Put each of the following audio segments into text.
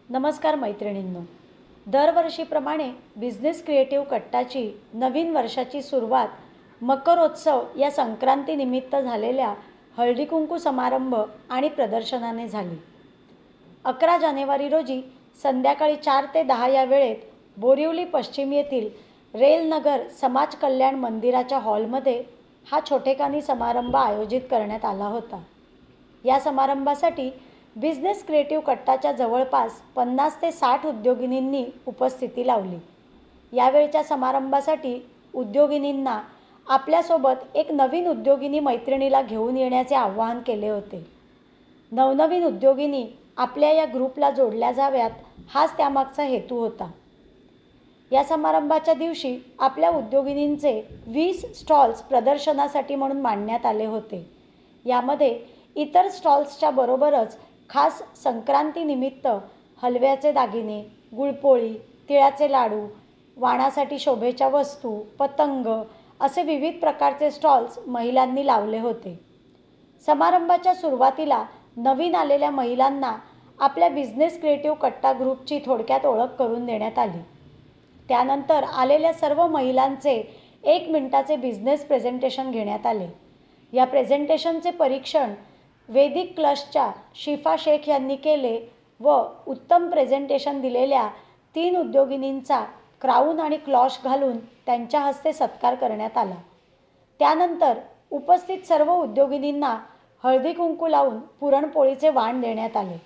नमस्कार मैत्रिणींनो. दरवर्षीप्रमाणे बिझनेस क्रिएटिव्ह कट्टाची नवीन वर्षाची सुरुवात मकरोत्सव या संक्रांतीनिमित्त झालेल्या हळदीकुंकू समारंभ आणि प्रदर्शनाने झाली. 11 जानेवारी रोजी संध्याकाळी 4 ते 10 या वेळेत बोरिवली पश्चिम येथील रेलनगर समाज कल्याण मंदिराच्या हॉलमध्ये हा छोटेखानी समारंभ आयोजित करण्यात आला होता. या समारंभासाठी बिझनेस क्रिएटिव्ह कट्टाच्या जवळपास 50 ते 60 उद्योगिनींनी उपस्थिती लावली. यावेळच्या समारंभासाठी उद्योगिनींना आपल्यासोबत एक नवीन उद्योगिनी मैत्रिणीला घेऊन येण्याचे आवाहन केले होते. नवनवीन उद्योगिनी आपल्या या ग्रुपला जोडल्या जाव्यात हाच त्यामागचा हेतू होता. या समारंभाच्या दिवशी आपल्या उद्योगिनींचे 20 स्टॉल्स प्रदर्शनासाठी म्हणून मांडण्यात आले होते. यामध्ये इतर स्टॉल्सच्या बरोबरच खास संक्रांतीनिमित्त हलव्याचे दागिने, गुळपोळी, तिळाचे लाडू, वाणासाठी शोभेच्या वस्तू, पतंग असे विविध प्रकारचे स्टॉल्स महिलांनी लावले होते. समारंभाच्या सुरुवातीला नवीन आलेल्या महिलांना आपल्या बिझनेस क्रिएटिव्ह कट्टा ग्रुपची थोडक्यात ओळख करून देण्यात आली. त्यानंतर आलेल्या सर्व महिलांचे 1 मिनिटाचे बिझनेस प्रेझेंटेशन घेण्यात आले. या प्रेझेंटेशनचे परीक्षण वेदिक क्लशच्या शिफा शेख यांनी केले व उत्तम प्रेझेंटेशन दिलेल्या 3 उद्योगिनींचा क्राऊन आणि क्लॉश घालून त्यांच्या हस्ते सत्कार करण्यात आला. त्यानंतर उपस्थित सर्व उद्योगिनींना हळदी कुंकू लावून पुरणपोळीचे वाण देण्यात आले.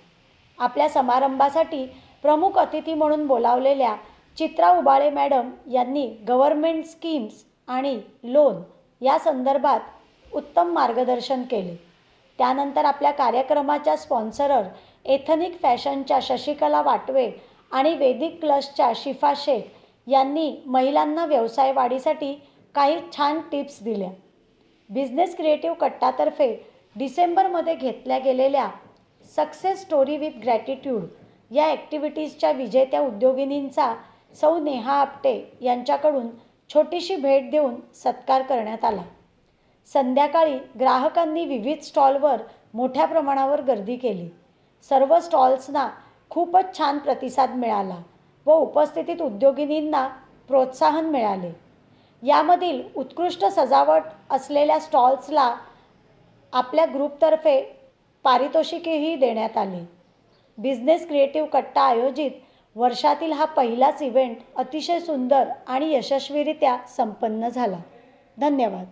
आपल्या समारंभासाठी प्रमुख अतिथी म्हणून बोलावलेल्या चित्रा उबाळे मॅडम यांनी गव्हर्नमेंट स्कीम्स आणि लोन या संदर्भात उत्तम मार्गदर्शन केले. त्यानंतर आपल्या कार्यक्रमाच्या स्पॉन्सरर एथनिक फॅशनच्या शशिकला वाटवे आणि वेदिक क्लशच्या शिफा शेख यांनी महिलांना व्यवसाय वाढीसाठी काही छान टिप्स दिल्या. बिझनेस क्रिएटिव्ह कट्टातर्फे डिसेंबरमध्ये घेतल्या गेलेल्या सक्सेस स्टोरी विथ ग्रॅटिट्यूड या ॲक्टिव्हिटीजच्या विजेत्या उद्योगिनींचा सौ नेहा आपटे यांच्याकडून छोटीशी भेट देऊन सत्कार करण्यात आला. संध्याकाळी ग्राहकांनी विविध स्टॉलवर मोठ्या प्रमाणावर गर्दी केली. सर्व स्टॉल्सना खूपच छान प्रतिसाद मिळाला व उपस्थित उद्योगिनींना प्रोत्साहन मिळाले. यामधील उत्कृष्ट सजावट असलेल्या स्टॉल्सला आपल्या ग्रुपतर्फे पारितोषिकेही देण्यात आले. बिझनेस क्रिएटिव्ह कट्टा आयोजित वर्षातील हा पहिलाच इव्हेंट अतिशय सुंदर आणि यशस्वीरित्या संपन्न झाला. धन्यवाद.